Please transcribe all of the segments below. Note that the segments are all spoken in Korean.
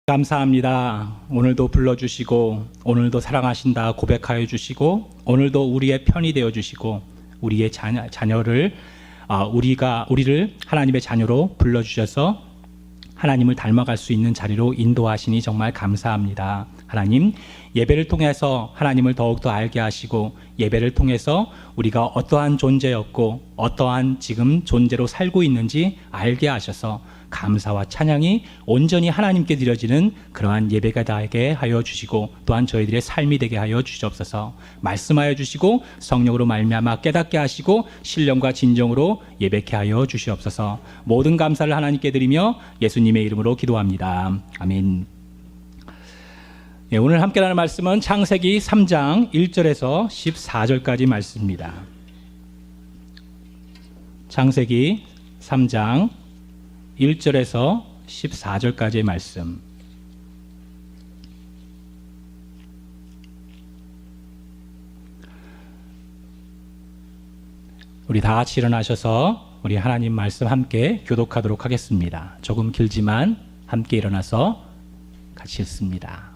감사합니다. 오늘도 불러주시고 오늘도 사랑하신다 고백하여 주시고 오늘도 우리의 편이 되어 주시고 우리의 자녀를 우리를 하나님의 자녀로 불러주셔서 하나님을 닮아갈 수 있는 자리로 인도하시니 정말 감사합니다. 하나님, 예배를 통해서 하나님을 더욱더 알게 하시고 예배를 통해서 우리가 어떠한 존재였고 어떠한 지금 존재로 살고 있는지 알게 하셔서 감사와 찬양이 온전히 하나님께 드려지는 그러한 예배가 되게 하여 주시고 또한 저희들의 삶이 되게 하여 주시옵소서. 말씀하여 주시고 성령으로 말미암아 깨닫게 하시고 신령과 진정으로 예배케 하여 주시옵소서. 모든 감사를 하나님께 드리며 예수님의 이름으로 기도합니다. 아멘. 네, 오늘 함께 나눌 말씀은 창세기 3장 1절에서 14절까지 말씀입니다. 창세기 3장 1절에서 14절까지의 말씀. 우리 다 같이 일어나셔서 우리 하나님 말씀 함께 교독하도록 하겠습니다. 조금 길지만 함께 일어나서 같이 읽습니다.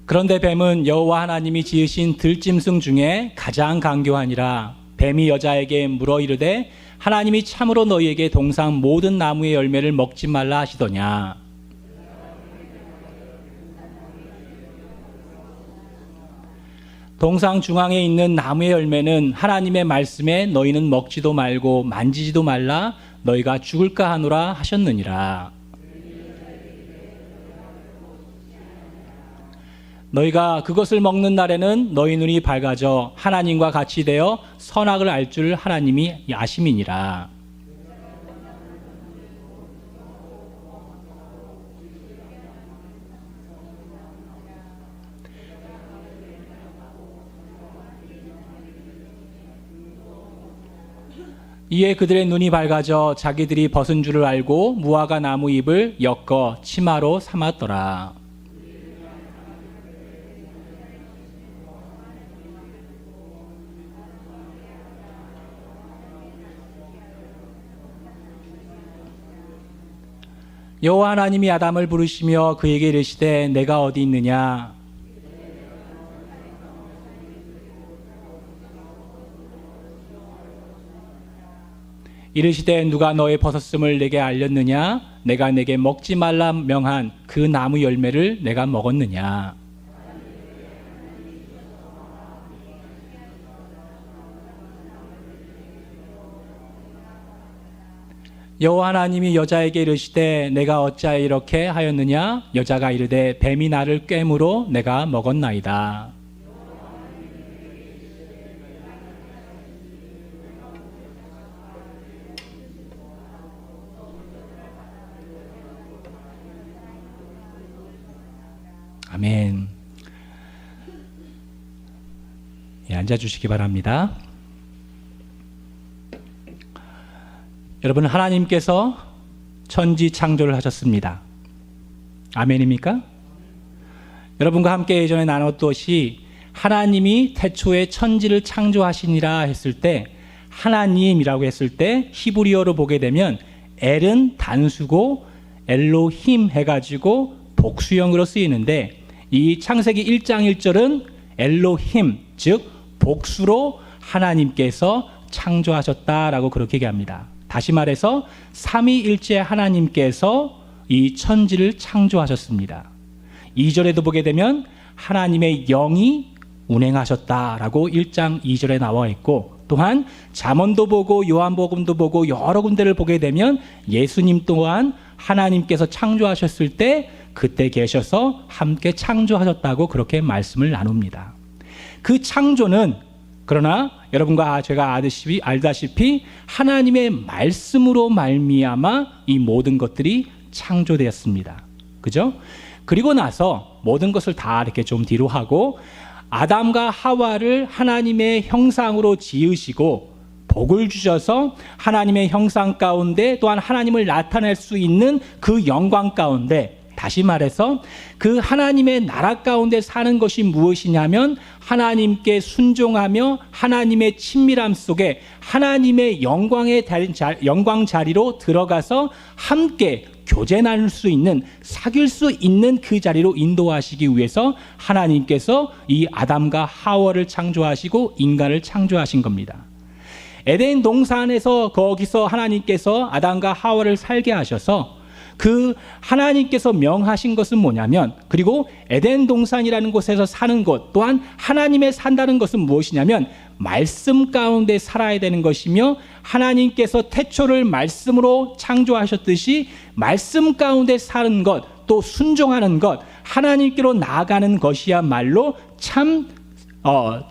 그런데 뱀은 여호와 하나님이 지으신 들짐승 중에 가장 간교하니라. 뱀이 여자에게 물어 이르되 하나님이 참으로 너희에게 동상 모든 나무의 열매를 먹지 말라 하시더냐. 동상 중앙에 있는 나무의 열매는 하나님의 말씀에 너희는 먹지도 말고 만지지도 말라 너희가 죽을까 하노라 하셨느니라. 너희가 그것을 먹는 날에는 너희 눈이 밝아져 하나님과 같이 되어 선악을 알 줄 하나님이 아심이니라. 이에 그들의 눈이 밝아져 자기들이 벗은 줄을 알고 무화과 나무 잎을 엮어 치마로 삼았더라. 여호와 하나님이 아담을 부르시며 그에게 이르시되 내가 어디 있느냐. 이르시되 누가 너의 벗었음을 내게 알렸느냐. 내가 내게 먹지 말라 명한 그 나무 열매를 내가 먹었느냐. 여호와 하나님이 여자에게 이르시되 내가 어찌하여 이렇게 하였느냐. 여자가 이르되 뱀이 나를 꿰므로 내가 먹었나이다. 아멘. 예, 앉아주시기 바랍니다. 여러분, 하나님께서 천지 창조를 하셨습니다. 아멘입니까? 여러분과 함께 예전에 나눴듯이 하나님이 태초에 천지를 창조하시니라 했을 때 하나님이라고 했을 때 히브리어로 보게 되면 엘은 단수고 엘로힘 해가지고 복수형으로 쓰이는데 이 창세기 1장 1절은 엘로힘 즉 복수로 하나님께서 창조하셨다라고 그렇게 얘기합니다. 다시 말해서 삼위일체 하나님께서 이 천지를 창조하셨습니다. 2절에도 보게 되면 하나님의 영이 운행하셨다라고 1장 2절에 나와 있고 또한 잠언도 보고 요한복음도 보고 여러 군데를 보게 되면 예수님 또한 하나님께서 창조하셨을 때 그때 계셔서 함께 창조하셨다고 그렇게 말씀을 나눕니다. 그 창조는 그러나 여러분과 제가 알다시피 하나님의 말씀으로 말미암아 이 모든 것들이 창조되었습니다. 그죠? 그리고 나서 모든 것을 다 이렇게 좀 뒤로 하고 아담과 하와를 하나님의 형상으로 지으시고 복을 주셔서 하나님의 형상 가운데 또한 하나님을 나타낼 수 있는 그 영광 가운데 다시 말해서 그 하나님의 나라 가운데 사는 것이 무엇이냐면 하나님께 순종하며 하나님의 친밀함 속에 하나님의 영광 자리로 들어가서 함께 교제 나눌 수 있는, 사귈 수 있는 그 자리로 인도하시기 위해서 하나님께서 이 아담과 하와를 창조하시고 인간을 창조하신 겁니다. 에덴 동산에서 거기서 하나님께서 아담과 하와를 살게 하셔서 그 하나님께서 명하신 것은 뭐냐면, 그리고 에덴 동산이라는 곳에서 사는 것 또한 하나님의 산다는 것은 무엇이냐면 말씀 가운데 살아야 되는 것이며, 하나님께서 태초를 말씀으로 창조하셨듯이 말씀 가운데 사는 것, 또 순종하는 것, 하나님께로 나아가는 것이야말로 참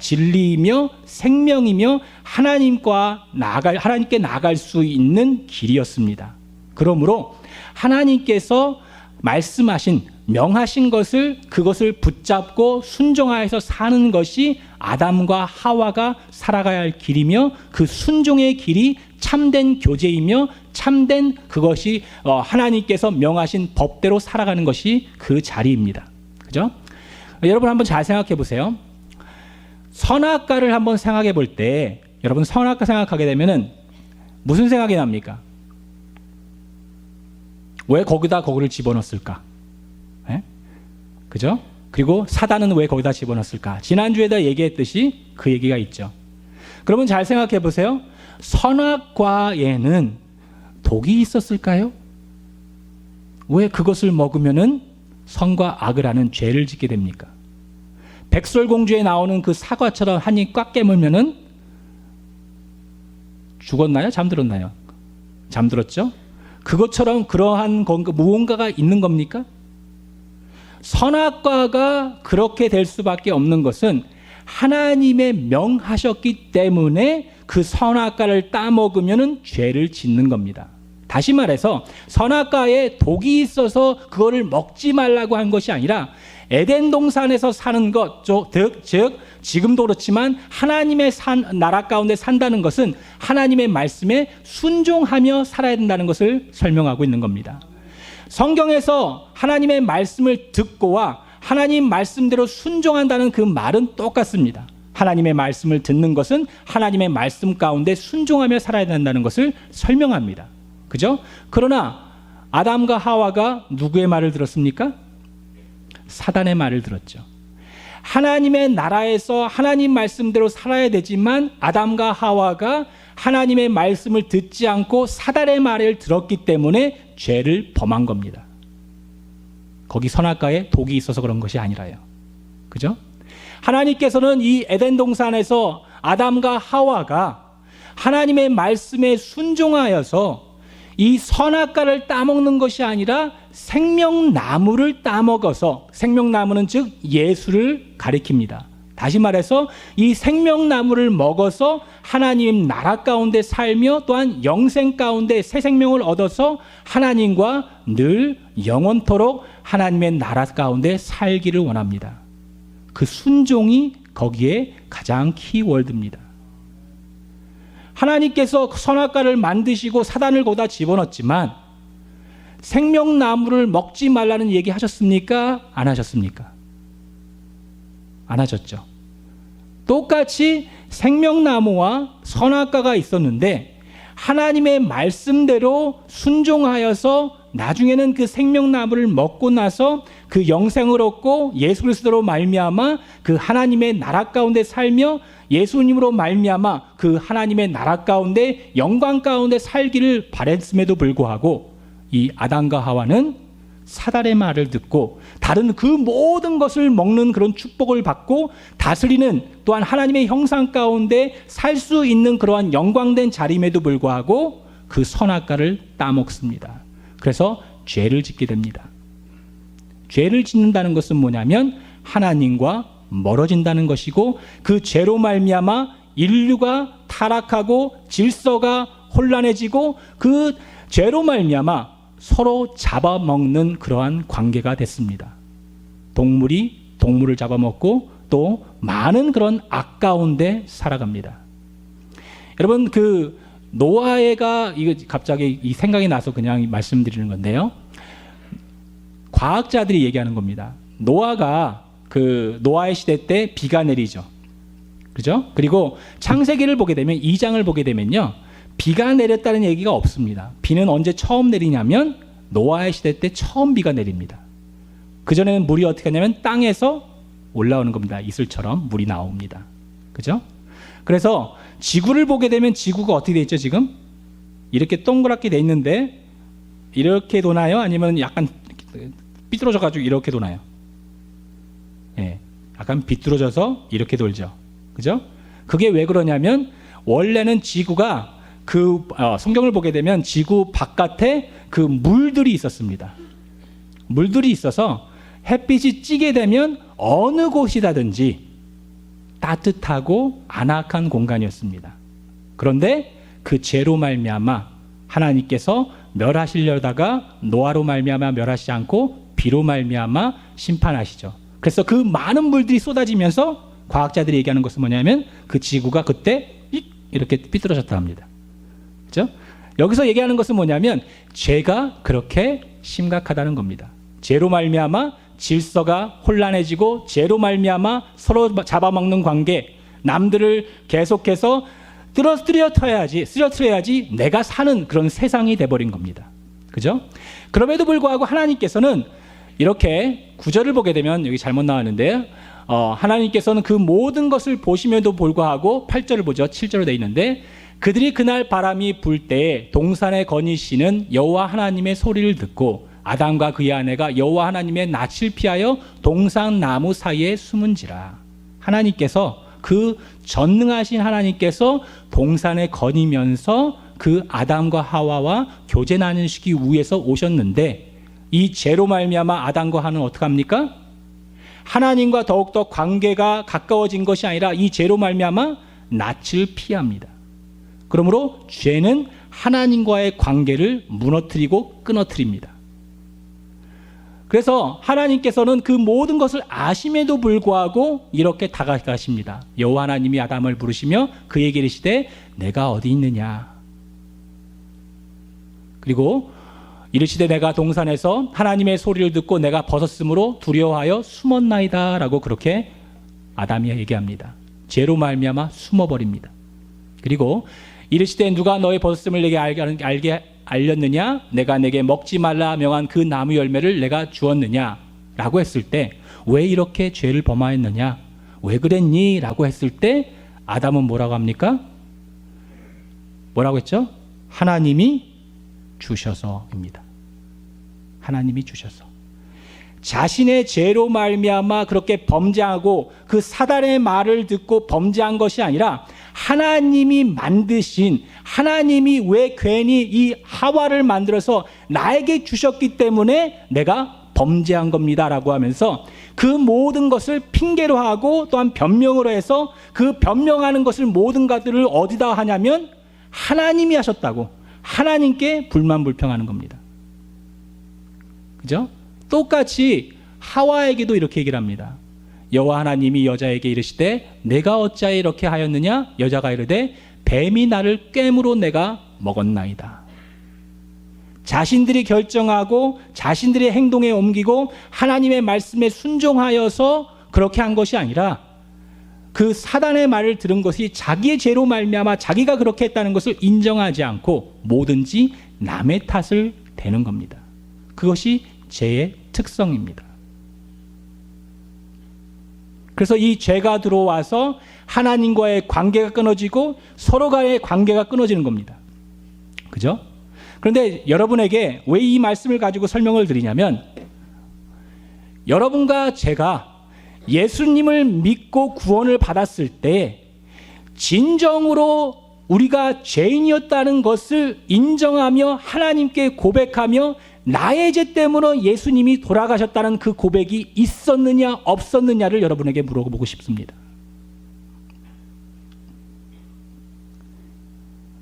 진리이며 생명이며 하나님께 나아갈 수 있는 길이었습니다. 그러므로 하나님께서 말씀하신, 명하신 그것을 붙잡고 순종하여서 사는 것이 아담과 하와가 살아가야 할 길이며, 그 순종의 길이 참된 교제이며 참된 그것이 하나님께서 명하신 법대로 살아가는 것이 그 자리입니다. 그죠? 여러분 한번 잘 생각해 보세요. 선악과를 한번 생각해 볼 때, 여러분 선악과 생각하게 되면은 무슨 생각이 납니까? 왜 거기다 그거를 집어넣었을까? 네? 그죠? 그리고 사단은 왜 거기다 집어넣었을까? 지난주에도 얘기했듯이 그 얘기가 있죠. 그러면 잘 생각해 보세요. 선악과에는 독이 있었을까요? 왜 그것을 먹으면은 선과 악을 하는 죄를 짓게 됩니까? 백설공주에 나오는 그 사과처럼 한 입 꽉 깨물면은 죽었나요? 잠들었나요? 잠들었죠? 그것처럼 그러한 무언가가 있는 겁니까? 선악과가 그렇게 될 수밖에 없는 것은 하나님의 명하셨기 때문에 그 선악과를 따먹으면 죄를 짓는 겁니다. 다시 말해서 선악과에 독이 있어서 그거를 먹지 말라고 한 것이 아니라 에덴 동산에서 사는 것, 즉 지금도 그렇지만 하나님의 나라 가운데 산다는 것은 하나님의 말씀에 순종하며 살아야 된다는 것을 설명하고 있는 겁니다. 성경에서 하나님의 말씀을 듣고와 하나님 말씀대로 순종한다는 그 말은 똑같습니다. 하나님의 말씀을 듣는 것은 하나님의 말씀 가운데 순종하며 살아야 된다는 것을 설명합니다. 그죠? 그러나 아담과 하와가 누구의 말을 들었습니까? 사단의 말을 들었죠. 하나님의 나라에서 하나님 말씀대로 살아야 되지만 아담과 하와가 하나님의 말씀을 듣지 않고 사단의 말을 들었기 때문에 죄를 범한 겁니다. 거기 선악과에 독이 있어서 그런 것이 아니라요. 그죠? 하나님께서는 이 에덴 동산에서 아담과 하와가 하나님의 말씀에 순종하여서 이 선악과를 따먹는 것이 아니라 생명나무를 따먹어서, 생명나무는 즉 예수를 가리킵니다. 다시 말해서 이 생명나무를 먹어서 하나님 나라 가운데 살며 또한 영생 가운데 새 생명을 얻어서 하나님과 늘 영원토록 하나님의 나라 가운데 살기를 원합니다. 그 순종이 거기에 가장 키워드입니다. 하나님께서 선악과를 만드시고 사단을 거기다 집어넣었지만 생명나무를 먹지 말라는 얘기 하셨습니까? 안 하셨습니까? 안 하셨죠. 똑같이 생명나무와 선악과가 있었는데 하나님의 말씀대로 순종하여서 나중에는 그 생명나무를 먹고 나서 그 영생을 얻고 예수 그리스도로 말미암아 그 하나님의 나라 가운데 살며 예수님으로 말미암아 그 하나님의 나라 가운데 영광 가운데 살기를 바랬음에도 불구하고 이 아담과 하와는 사단의 말을 듣고 다른 그 모든 것을 먹는 그런 축복을 받고 다스리는 또한 하나님의 형상 가운데 살 수 있는 그러한 영광된 자리임에도 불구하고 그 선악과를 따먹습니다. 그래서 죄를 짓게 됩니다. 죄를 짓는다는 것은 뭐냐면 하나님과 멀어진다는 것이고 그 죄로 말미암아 인류가 타락하고 질서가 혼란해지고 그 죄로 말미암아 서로 잡아먹는 그러한 관계가 됐습니다. 동물이 동물을 잡아먹고 또 많은 그런 악 가운데 살아갑니다. 여러분 그 노아가 이거 갑자기 이 생각이 나서 그냥 말씀드리는 건데요. 과학자들이 얘기하는 겁니다. 노아의 시대 때 비가 내리죠. 그죠? 그리고 창세기를 보게 되면 2장을 보게 되면요. 비가 내렸다는 얘기가 없습니다. 비는 언제 처음 내리냐면 노아의 시대 때 처음 비가 내립니다. 그전에는 물이 어떻게 하냐면 땅에서 올라오는 겁니다. 이슬처럼 물이 나옵니다. 그죠? 그래서 지구를 보게 되면 지구가 어떻게 돼 있죠, 지금? 이렇게 동그랗게 돼 있는데 이렇게 도나요? 아니면 약간 삐뚤어져 가지고 이렇게 도나요? 예. 약간 비뚤어져서 이렇게 돌죠. 그죠? 그게 왜 그러냐면 원래는 지구가 성경을 보게 되면 지구 바깥에 그 물들이 있었습니다. 물들이 있어서 햇빛이 찌게 되면 어느 곳이라든지 따뜻하고 안악한 공간이었습니다. 그런데 그 죄로 말미암아 하나님께서 멸하시려다가 노아로 말미암아 멸하시지 않고 비로 말미암아 심판하시죠. 그래서 그 많은 물들이 쏟아지면서 과학자들이 얘기하는 것은 뭐냐면 그 지구가 그때 이렇게 삐뚤어졌다 합니다. 그렇죠? 여기서 얘기하는 것은 뭐냐면 죄가 그렇게 심각하다는 겁니다. 죄로 말미암아 질서가 혼란해지고 죄로 말미암아 서로 잡아먹는 관계, 남들을 계속해서 쓰러뜨려야지 내가 사는 그런 세상이 돼버린 겁니다. 그죠? 그럼에도 불구하고 하나님께서는 이렇게 9절을 보게 되면 여기 잘못 나왔는데 하나님께서는 그 모든 것을 보시면도 불구하고 8절을 보죠. 7절로 되어 있는데 그들이 그날 바람이 불 때에 동산에 거니시는 여호와 하나님의 소리를 듣고 아담과 그의 아내가 여호와 하나님의 낯을 피하여 동산 나무 사이에 숨은지라. 하나님께서 그 전능하신 하나님께서 동산에 거니면서 그 아담과 하와와 교제 나누시기 위해서 오셨는데 이 죄로 말미암아 아담과 하와는 어떻게 합니까? 하나님과 더욱더 관계가 가까워진 것이 아니라 이 죄로 말미암아 낯을 피합니다. 그러므로 죄는 하나님과의 관계를 무너뜨리고 끊어뜨립니다. 그래서 하나님께서는 그 모든 것을 아심에도 불구하고 이렇게 다가가십니다. 여호와 하나님이 아담을 부르시며 그에게 이르시되 내가 어디 있느냐. 그리고 이르시되 내가 동산에서 하나님의 소리를 듣고 내가 벗었으므로 두려워하여 숨었나이다 라고 그렇게 아담이 얘기합니다. 죄로 말미암아 숨어버립니다. 그리고 이르시되 누가 너의 벗었음을 내게 알게 알렸느냐? 내가 내게 먹지 말라 명한 그 나무 열매를 내가 주었느냐? 라고 했을 때 왜 이렇게 죄를 범하였느냐? 왜 그랬니? 라고 했을 때 아담은 뭐라고 합니까? 뭐라고 했죠? 하나님이 주셔서입니다. 하나님이 주셔서. 자신의 죄로 말미암아 그렇게 범죄하고 그 사단의 말을 듣고 범죄한 것이 아니라 하나님이 만드신, 하나님이 왜 괜히 이 하와를 만들어서 나에게 주셨기 때문에 내가 범죄한 겁니다 라고 하면서 그 모든 것을 핑계로 하고 또한 변명으로 해서 그 변명하는 것을 모든 것들을 어디다 하냐면 하나님이 하셨다고 하나님께 불만불평하는 겁니다. 그죠? 똑같이 하와에게도 이렇게 얘기를 합니다. 여호와 하나님이 여자에게 이르시되 내가 어찌하여 이렇게 하였느냐? 여자가 이르되 뱀이 나를 꿰므로 내가 먹었나이다. 자신들이 결정하고 자신들의 행동에 옮기고 하나님의 말씀에 순종하여서 그렇게 한 것이 아니라 그 사단의 말을 들은 것이 자기의 죄로 말미암아 자기가 그렇게 했다는 것을 인정하지 않고 뭐든지 남의 탓을 대는 겁니다. 그것이 죄의 특성입니다. 그래서 이 죄가 들어와서 하나님과의 관계가 끊어지고 서로간의 관계가 끊어지는 겁니다. 그죠? 그런데 여러분에게 왜 이 말씀을 가지고 설명을 드리냐면 여러분과 제가 예수님을 믿고 구원을 받았을 때 진정으로 우리가 죄인이었다는 것을 인정하며 하나님께 고백하며 나의 죄 때문에 예수님이 돌아가셨다는 그 고백이 있었느냐 없었느냐를 여러분에게 물어보고 싶습니다.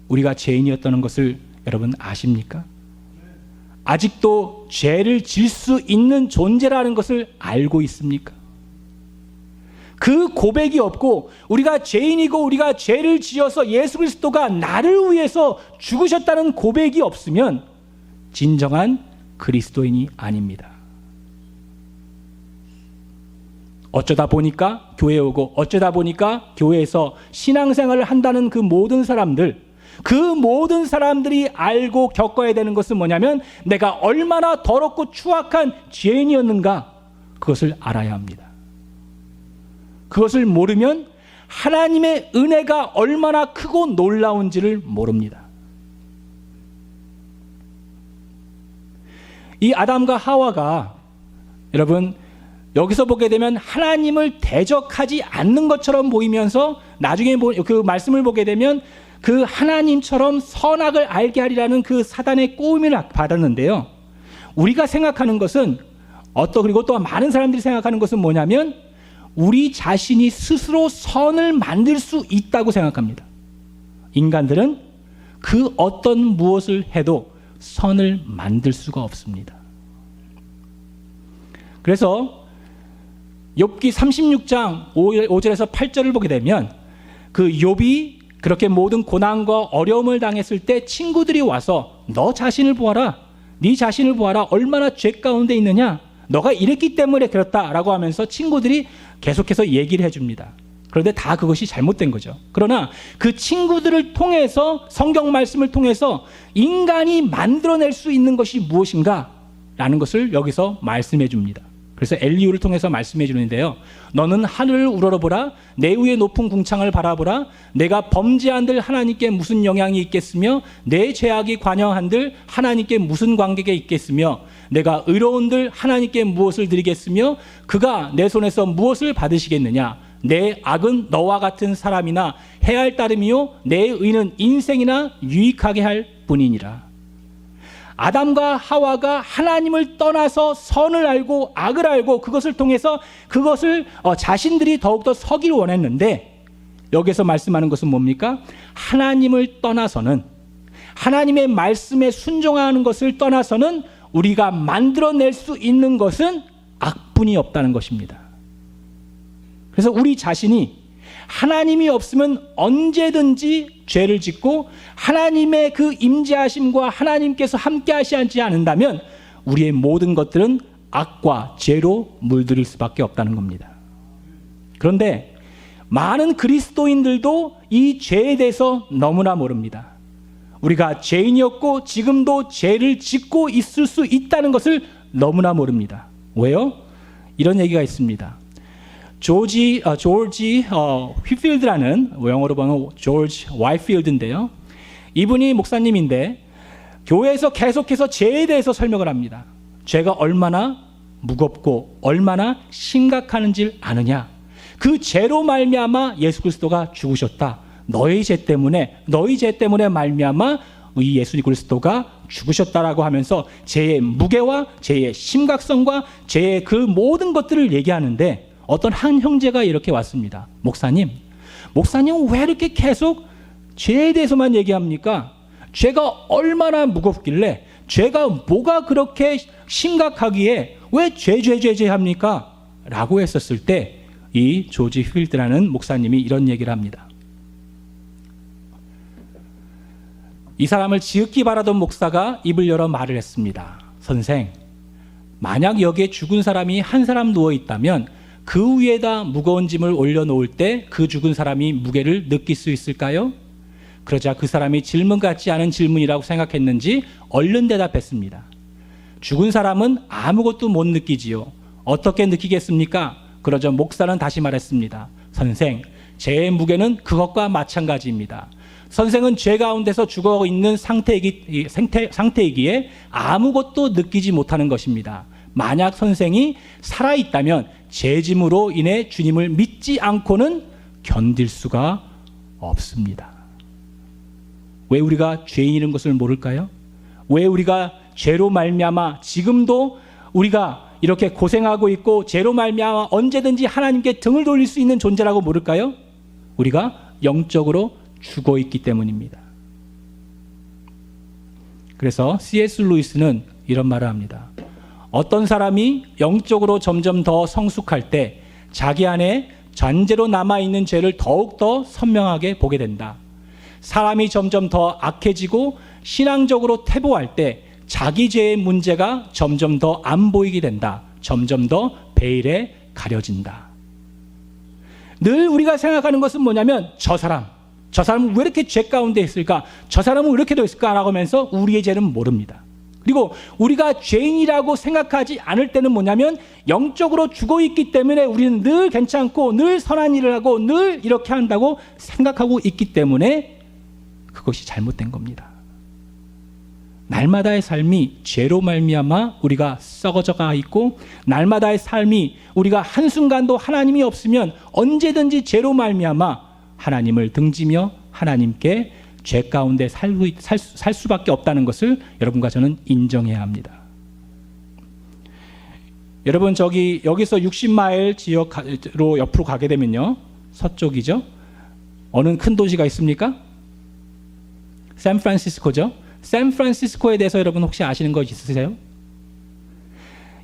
우리가 죄인이었다는 것을 여러분 아십니까? 아직도 죄를 질 수 있는 존재라는 것을 알고 있습니까? 그 고백이 없고 우리가 죄인이고 우리가 죄를 지어서 예수 그리스도가 나를 위해서 죽으셨다는 고백이 없으면 진정한 그리스도인이 아닙니다. 어쩌다 보니까 교회에 오고 어쩌다 보니까 교회에서 신앙생활을 한다는 그 모든 사람들이 알고 겪어야 되는 것은 뭐냐면 내가 얼마나 더럽고 추악한 죄인이었는가, 그것을 알아야 합니다. 그것을 모르면 하나님의 은혜가 얼마나 크고 놀라운지를 모릅니다. 이 아담과 하와가, 여러분, 여기서 보게 되면 하나님을 대적하지 않는 것처럼 보이면서 나중에 그 말씀을 보게 되면 그 하나님처럼 선악을 알게 하리라는 그 사단의 꼬임을 받았는데요. 우리가 생각하는 것은 그리고 또 많은 사람들이 생각하는 것은 뭐냐면 우리 자신이 스스로 선을 만들 수 있다고 생각합니다. 인간들은 그 어떤 무엇을 해도 선을 만들 수가 없습니다. 그래서 욥기 36장 5절에서 8절을 보게 되면 그 욥이 그렇게 모든 고난과 어려움을 당했을 때 친구들이 와서 너 자신을 보아라, 네 자신을 보아라, 얼마나 죄 가운데 있느냐, 너가 이랬기 때문에 그렇다라고 하면서 친구들이 계속해서 얘기를 해줍니다. 그런데 다 그것이 잘못된 거죠. 그러나 그 친구들을 통해서, 성경 말씀을 통해서 인간이 만들어낼 수 있는 것이 무엇인가 라는 것을 여기서 말씀해 줍니다. 그래서 엘리후를 통해서 말씀해 주는데요. 너는 하늘을 우러러보라, 내 위에 높은 궁창을 바라보라. 내가 범죄한들 하나님께 무슨 영향이 있겠으며 내 죄악이 관여한들 하나님께 무슨 관계가 있겠으며 내가 의로운들 하나님께 무엇을 드리겠으며 그가 내 손에서 무엇을 받으시겠느냐. 내 악은 너와 같은 사람이나 해할 따름이요 내 의는 인생이나 유익하게 할 뿐이니라. 아담과 하와가 하나님을 떠나서 선을 알고 악을 알고 그것을 통해서 그것을 자신들이 더욱더 서기를 원했는데, 여기서 말씀하는 것은 뭡니까? 하나님을 떠나서는, 하나님의 말씀에 순종하는 것을 떠나서는 우리가 만들어낼 수 있는 것은 악뿐이 없다는 것입니다. 그래서 우리 자신이 하나님이 없으면 언제든지 죄를 짓고 하나님의 그 임재하심과 하나님께서 함께 하시지 않는다면 우리의 모든 것들은 악과 죄로 물들일 수밖에 없다는 겁니다. 그런데 많은 그리스도인들도 이 죄에 대해서 너무나 모릅니다. 우리가 죄인이었고 지금도 죄를 짓고 있을 수 있다는 것을 너무나 모릅니다. 왜요? 이런 얘기가 있습니다. 조지 휘필드라는, 영어로 보면 조지 와이필드인데요. 이분이 목사님인데 교회에서 계속해서 죄에 대해서 설명을 합니다. 죄가 얼마나 무겁고 얼마나 심각한지를 아느냐. 그 죄로 말미암아 예수 그리스도가 죽으셨다. 너희 죄 때문에 말미암아 이 예수 그리스도가 죽으셨다라고 하면서 죄의 무게와 죄의 심각성과 죄의 그 모든 것들을 얘기하는데, 어떤 한 형제가 이렇게 왔습니다. 목사님 왜 이렇게 계속 죄에 대해서만 얘기합니까? 죄가 얼마나 무겁길래, 죄가 뭐가 그렇게 심각하기에 왜 죄 합니까? 라고 했었을 때 이 조지 휠드라는 목사님이 이런 얘기를 합니다. 이 사람을 지극히 바라던 목사가 입을 열어 말을 했습니다. 선생, 만약 여기에 죽은 사람이 한 사람 누워 있다면 그 위에다 무거운 짐을 올려놓을 때 그 죽은 사람이 무게를 느낄 수 있을까요? 그러자 그 사람이 질문 같지 않은 질문이라고 생각했는지 얼른 대답했습니다. 죽은 사람은 아무것도 못 느끼지요. 어떻게 느끼겠습니까? 그러자 목사는 다시 말했습니다. 선생, 죄의 무게는 그것과 마찬가지입니다. 선생은 죄 가운데서 죽어 있는 상태이기에 아무것도 느끼지 못하는 것입니다. 만약 선생이 살아있다면 죄짐으로 인해 주님을 믿지 않고는 견딜 수가 없습니다. 왜 우리가 죄인이라는 것을 모를까요? 왜 우리가 죄로 말미암아 지금도 우리가 이렇게 고생하고 있고 죄로 말미암아 언제든지 하나님께 등을 돌릴 수 있는 존재라고 모를까요? 우리가 영적으로 죽어 있기 때문입니다. 그래서 C.S. 루이스는 이런 말을 합니다. 어떤 사람이 영적으로 점점 더 성숙할 때 자기 안에 잔재로 남아있는 죄를 더욱더 선명하게 보게 된다. 사람이 점점 더 악해지고 신앙적으로 퇴보할 때 자기 죄의 문제가 점점 더 안 보이게 된다. 점점 더 베일에 가려진다. 늘 우리가 생각하는 것은 뭐냐면 저 사람은 왜 이렇게 죄 가운데 있을까? 저 사람은 왜 이렇게 되어 있을까라고 하면서 우리의 죄는 모릅니다. 그리고 우리가 죄인이라고 생각하지 않을 때는 뭐냐면 영적으로 죽어 있기 때문에 우리는 늘 괜찮고 늘 선한 일을 하고 늘 이렇게 한다고 생각하고 있기 때문에 그것이 잘못된 겁니다. 날마다의 삶이 죄로 말미암아 우리가 썩어져가 있고, 날마다의 삶이 우리가 한순간도 하나님이 없으면 언제든지 죄로 말미암아 하나님을 등지며 하나님께 죄 가운데 살 수밖에 없다는 것을 여러분과 저는 인정해야 합니다. 여러분, 여기서 60마일 지역으로 옆으로 가게 되면요, 서쪽이죠. 어느 큰 도시가 있습니까? 샌프란시스코죠. 샌프란시스코에 대해서 여러분 혹시 아시는 거 있으세요?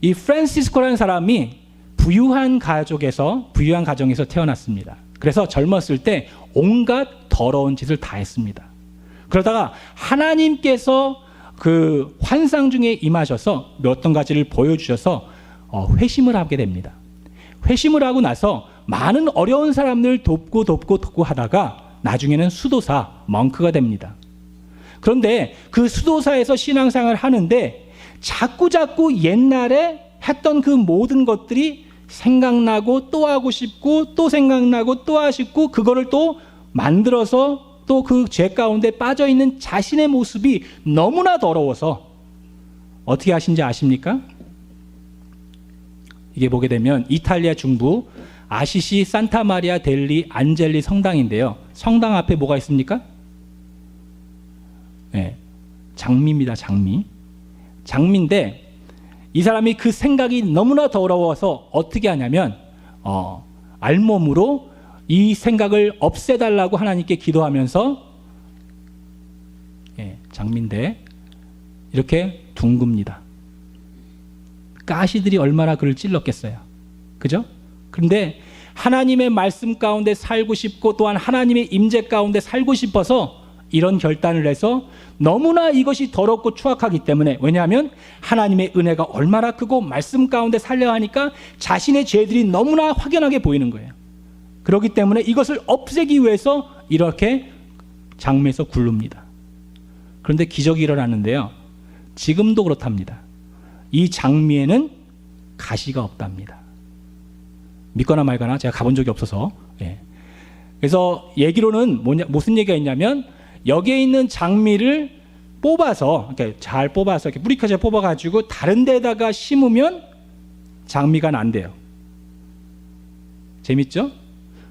이 프란시스코라는 사람이 부유한 가정에서 태어났습니다. 그래서 젊었을 때 온갖 더러운 짓을 다 했습니다. 그러다가 하나님께서 그 환상 중에 임하셔서 어떤 가지를 보여주셔서 회심을 하게 됩니다. 회심을 하고 나서 많은 어려운 사람들 돕고 하다가 나중에는 수도사, 멍크가 됩니다. 그런데 그 수도사에서 신앙생활을 하는데 자꾸 옛날에 했던 그 모든 것들이 생각나고 또 하고 싶고 또 생각나고 또 하고 싶고, 그거를 또 만들어서 또 그 죄 가운데 빠져있는 자신의 모습이 너무나 더러워서 어떻게 하신지 아십니까? 이게 보게 되면 이탈리아 중부 아시시 산타 마리아 델리 안젤리 성당인데요. 성당 앞에 뭐가 있습니까? 네, 장미입니다. 장미인데 이 사람이 그 생각이 너무나 더러워서 어떻게 하냐면 알몸으로 이 생각을 없애달라고 하나님께 기도하면서, 장미인데 이렇게 둥굽니다. 가시들이 얼마나 그를 찔렀겠어요. 그죠? 그런데 하나님의 말씀 가운데 살고 싶고 또한 하나님의 임재 가운데 살고 싶어서 이런 결단을 해서, 너무나 이것이 더럽고 추악하기 때문에, 왜냐하면 하나님의 은혜가 얼마나 크고 말씀 가운데 살려 하니까 자신의 죄들이 너무나 확연하게 보이는 거예요. 그렇기 때문에 이것을 없애기 위해서 이렇게 장미에서 굴릅니다. 그런데 기적이 일어나는데요, 지금도 그렇답니다. 이 장미에는 가시가 없답니다. 믿거나 말거나, 제가 가본 적이 없어서. 그래서 얘기로는 무슨 얘기가 있냐면, 여기에 있는 장미를 뽑아서, 이렇게 잘 뽑아서 이렇게 뿌리까지 뽑아가지고 다른 데다가 심으면 장미가 난대요. 재밌죠?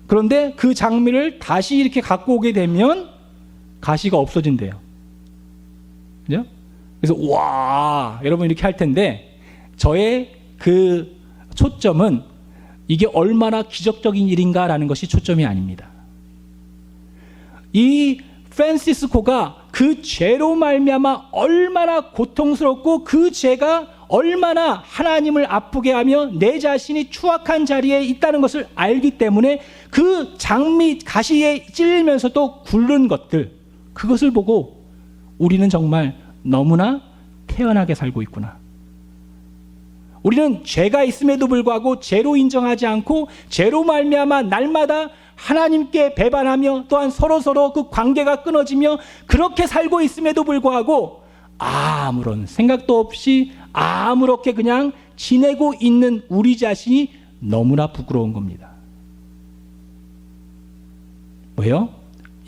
그런데 그 장미를 다시 이렇게 갖고 오게 되면 가시가 없어진대요. 그죠? 그래서 와, 여러분 이렇게 할 텐데, 저의 그 초점은 이게 얼마나 기적적인 일인가라는 것이 초점이 아닙니다. 이 프란시스코가 그 죄로 말미암아 얼마나 고통스럽고 그 죄가 얼마나 하나님을 아프게 하며 내 자신이 추악한 자리에 있다는 것을 알기 때문에 그 장미 가시에 찔리면서도 굴른 것들, 그것을 보고 우리는 정말 너무나 태연하게 살고 있구나. 우리는 죄가 있음에도 불구하고 죄로 인정하지 않고 죄로 말미암아 날마다 하나님께 배반하며 또한 서로 그 관계가 끊어지며 그렇게 살고 있음에도 불구하고 아무런 생각도 없이 아무렇게 그냥 지내고 있는 우리 자신이 너무나 부끄러운 겁니다. 왜요?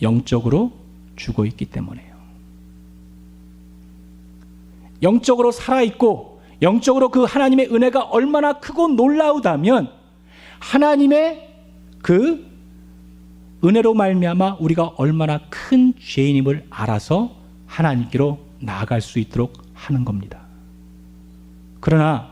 영적으로 죽어 있기 때문에요. 영적으로 살아있고 영적으로 그 하나님의 은혜가 얼마나 크고 놀라우다면 하나님의 그 은혜로 말미암아 우리가 얼마나 큰 죄인임을 알아서 하나님께로 나아갈 수 있도록 하는 겁니다. 그러나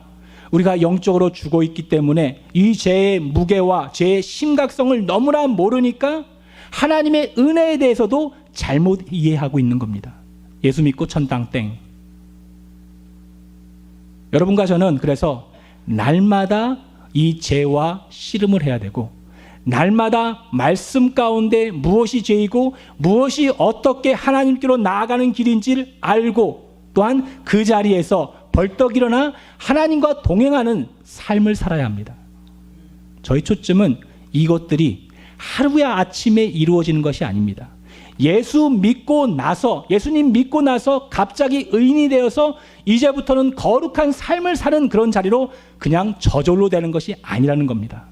우리가 영적으로 죽어 있기 때문에 이 죄의 무게와 죄의 심각성을 너무나 모르니까 하나님의 은혜에 대해서도 잘못 이해하고 있는 겁니다. 예수 믿고 천당 땡. 여러분과 저는 그래서 날마다 이 죄와 씨름을 해야 되고, 날마다 말씀 가운데 무엇이 죄이고 무엇이 어떻게 하나님께로 나아가는 길인지를 알고, 또한 그 자리에서 벌떡 일어나 하나님과 동행하는 삶을 살아야 합니다. 저희 초점은 이것들이 하루의 아침에 이루어지는 것이 아닙니다. 예수님 믿고 나서 갑자기 의인이 되어서 이제부터는 거룩한 삶을 사는 그런 자리로 그냥 저절로 되는 것이 아니라는 겁니다.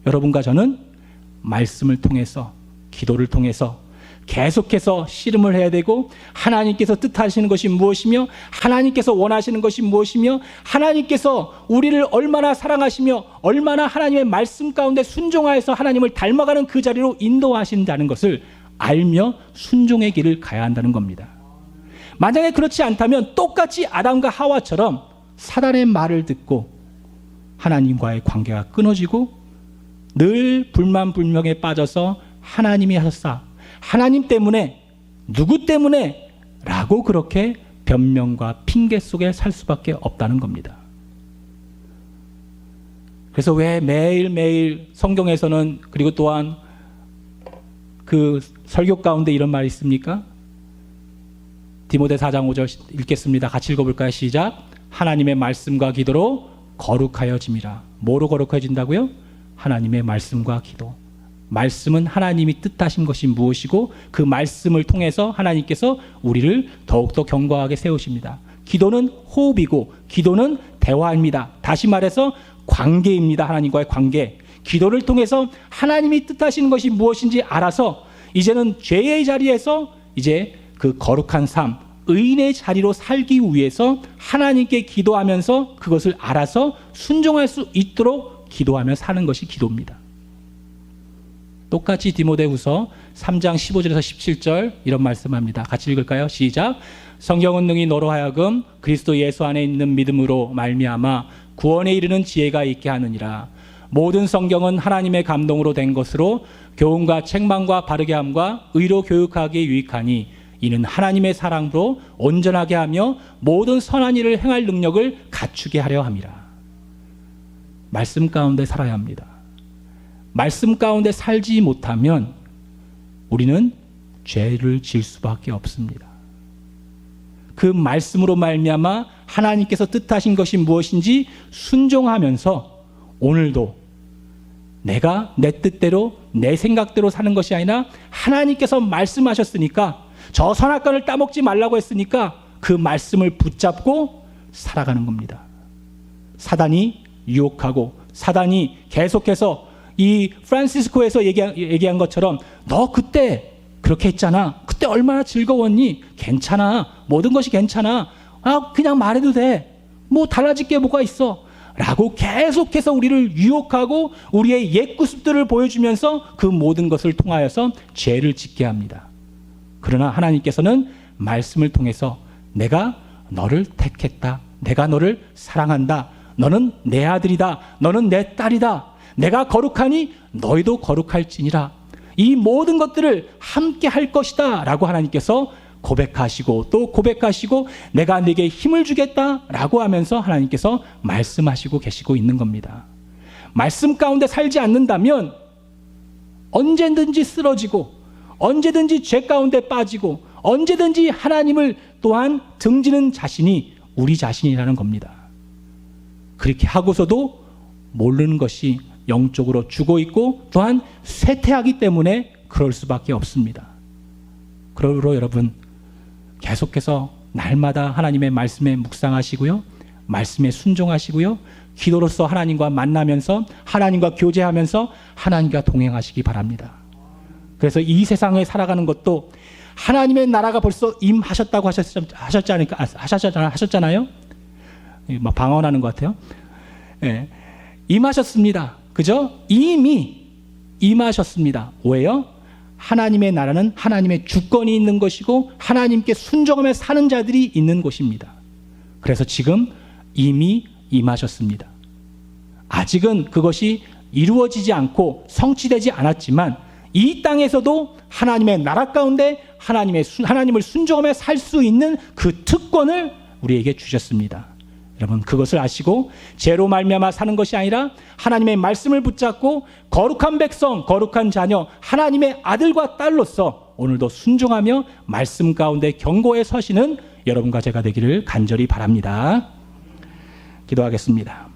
여러분과 저는 말씀을 통해서, 기도를 통해서 계속해서 씨름을 해야 되고, 하나님께서 뜻하시는 것이 무엇이며, 하나님께서 원하시는 것이 무엇이며, 하나님께서 우리를 얼마나 사랑하시며 얼마나 하나님의 말씀 가운데 순종하여서 하나님을 닮아가는 그 자리로 인도하신다는 것을 알며 순종의 길을 가야 한다는 겁니다. 만약에 그렇지 않다면 똑같이 아담과 하와처럼 사단의 말을 듣고 하나님과의 관계가 끊어지고 늘 불만불명에 빠져서 하나님이 하셨사, 하나님 때문에, 누구 때문에 라고 그렇게 변명과 핑계 속에 살 수밖에 없다는 겁니다. 그래서 왜 매일매일 성경에서는, 그리고 또한 그 설교 가운데 이런 말이 있습니까? 디모데 4장 5절 읽겠습니다. 같이 읽어볼까요? 시작. 하나님의 말씀과 기도로 거룩하여짐이라. 뭐로 거룩해진다고요? 하나님의 말씀과 기도. 말씀은 하나님이 뜻하신 것이 무엇이고 그 말씀을 통해서 하나님께서 우리를 더욱더 견고하게 세우십니다. 기도는 호흡이고 기도는 대화입니다. 다시 말해서 관계입니다. 하나님과의 관계. 기도를 통해서 하나님이 뜻하시는 것이 무엇인지 알아서 이제는 죄의 자리에서 이제 그 거룩한 삶, 의인의 자리로 살기 위해서 하나님께 기도하면서 그것을 알아서 순종할 수 있도록 기도하며 사는 것이 기도입니다. 똑같이 디모데후서 3장 15절에서 17절 이런 말씀합니다. 같이 읽을까요? 시작. 성경은 능히 너로 하여금 그리스도 예수 안에 있는 믿음으로 말미암아 구원에 이르는 지혜가 있게 하느니라. 모든 성경은 하나님의 감동으로 된 것으로 교훈과 책망과 바르게 함과 의로 교육하기에 유익하니 이는 하나님의 사랑으로 온전하게 하며 모든 선한 일을 행할 능력을 갖추게 하려 함이라. 말씀 가운데 살아야 합니다. 말씀 가운데 살지 못하면 우리는 죄를 지을 수밖에 없습니다. 그 말씀으로 말미암아 하나님께서 뜻하신 것이 무엇인지 순종하면서 오늘도 내가 내 뜻대로 내 생각대로 사는 것이 아니라 하나님께서 말씀하셨으니까, 저 선악과를 따먹지 말라고 했으니까 그 말씀을 붙잡고 살아가는 겁니다. 사단이 유혹하고 사단이 계속해서 이 프란시스코에서 얘기한 것처럼 너 그때 그렇게 했잖아. 그때 얼마나 즐거웠니? 괜찮아. 모든 것이 괜찮아. 그냥 말해도 돼. 뭐 달라질 게 뭐가 있어. 라고 계속해서 우리를 유혹하고 우리의 옛구습들을 보여주면서 그 모든 것을 통하여서 죄를 짓게 합니다. 그러나 하나님께서는 말씀을 통해서 내가 너를 택했다. 내가 너를 사랑한다. 너는 내 아들이다. 너는 내 딸이다. 내가 거룩하니 너희도 거룩할지니라. 이 모든 것들을 함께 할 것이다 라고 하나님께서 고백하시고 또 고백하시고 내가 네게 힘을 주겠다 라고 하면서 하나님께서 말씀하시고 계시고 있는 겁니다. 말씀 가운데 살지 않는다면 언제든지 쓰러지고 언제든지 죄 가운데 빠지고 언제든지 하나님을 또한 등지는 자신이 우리 자신이라는 겁니다. 그렇게 하고서도 모르는 것이 영적으로 죽어 있고 또한 쇠퇴하기 때문에 그럴 수밖에 없습니다. 그러므로 여러분 계속해서 날마다 하나님의 말씀에 묵상하시고요, 말씀에 순종하시고요, 기도로서 하나님과 만나면서 하나님과 교제하면서 하나님과 동행하시기 바랍니다. 그래서 이 세상에 살아가는 것도 하나님의 나라가 벌써 임하셨다고 하셨잖아요. 막 방언하는 것 같아요. 네. 임하셨습니다. 그죠? 이미 임하셨습니다. 왜요? 하나님의 나라는 하나님의 주권이 있는 것이고 하나님께 순종하며 사는 자들이 있는 곳입니다. 그래서 지금 이미 임하셨습니다. 아직은 그것이 이루어지지 않고 성취되지 않았지만 이 땅에서도 하나님의 나라 가운데 하나님을 순종하며 살 수 있는 그 특권을 우리에게 주셨습니다. 여러분 그것을 아시고 죄로 말미암아 사는 것이 아니라 하나님의 말씀을 붙잡고 거룩한 백성, 거룩한 자녀, 하나님의 아들과 딸로서 오늘도 순종하며 말씀 가운데 견고에 서시는 여러분과 제가 되기를 간절히 바랍니다. 기도하겠습니다.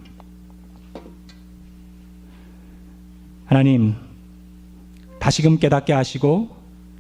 하나님, 다시금 깨닫게 하시고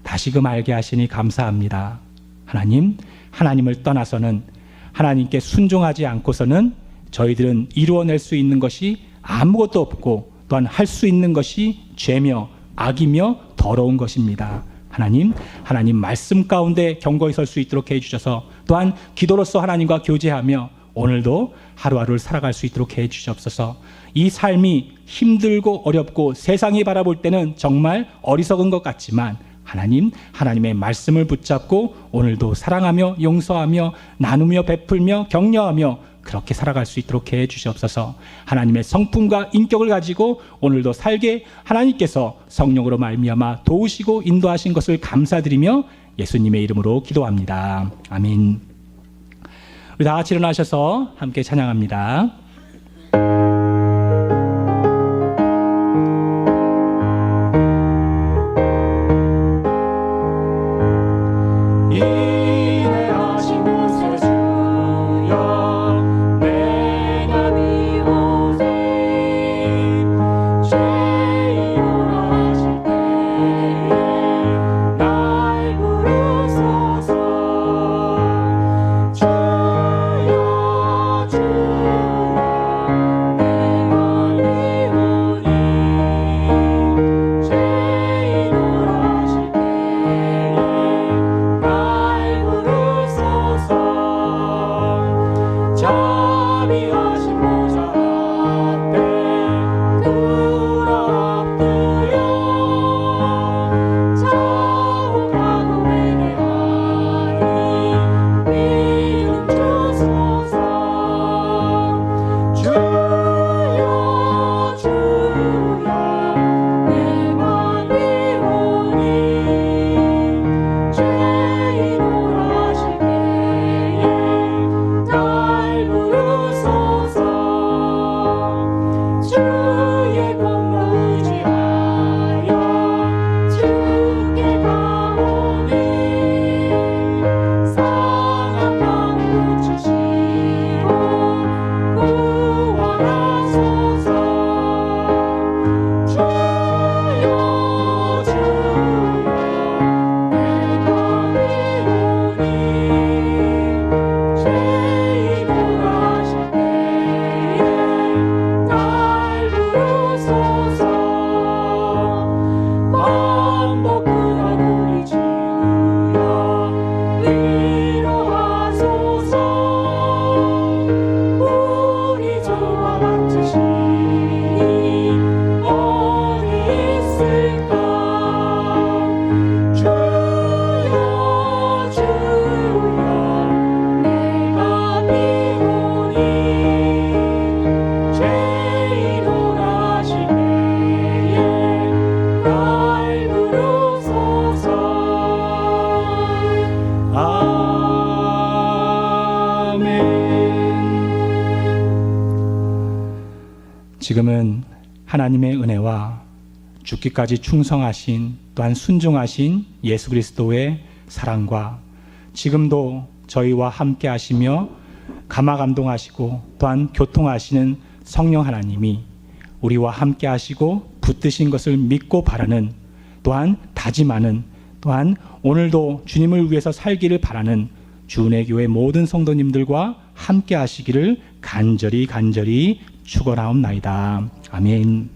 다시금 알게 하시니 감사합니다. 하나님, 하나님을 떠나서는, 하나님께 순종하지 않고서는 저희들은 이루어낼 수 있는 것이 아무것도 없고 또한 할 수 있는 것이 죄며 악이며 더러운 것입니다. 하나님 말씀 가운데 견고히 설 수 있도록 해주셔서 또한 기도로서 하나님과 교제하며 오늘도 하루하루를 살아갈 수 있도록 해주시옵소서. 이 삶이 힘들고 어렵고 세상이 바라볼 때는 정말 어리석은 것 같지만 하나님의 말씀을 붙잡고 오늘도 사랑하며 용서하며 나누며 베풀며 격려하며 그렇게 살아갈 수 있도록 해 주시옵소서. 하나님의 성품과 인격을 가지고 오늘도 살게 하나님께서 성령으로 말미암아 도우시고 인도하신 것을 감사드리며 예수님의 이름으로 기도합니다. 아멘. 우리 다 같이 일어나셔서 함께 찬양합니다. 지금은 하나님의 은혜와 죽기까지 충성하신 또한 순종하신 예수 그리스도의 사랑과 지금도 저희와 함께 하시며 감화 감동하시고 또한 교통하시는 성령 하나님이 우리와 함께 하시고 붙드신 것을 믿고 바라는 또한 다짐하는 또한 오늘도 주님을 위해서 살기를 바라는 주은혜 교회 모든 성도님들과 함께 하시기를 간절히 축원하옵나이다. 아멘.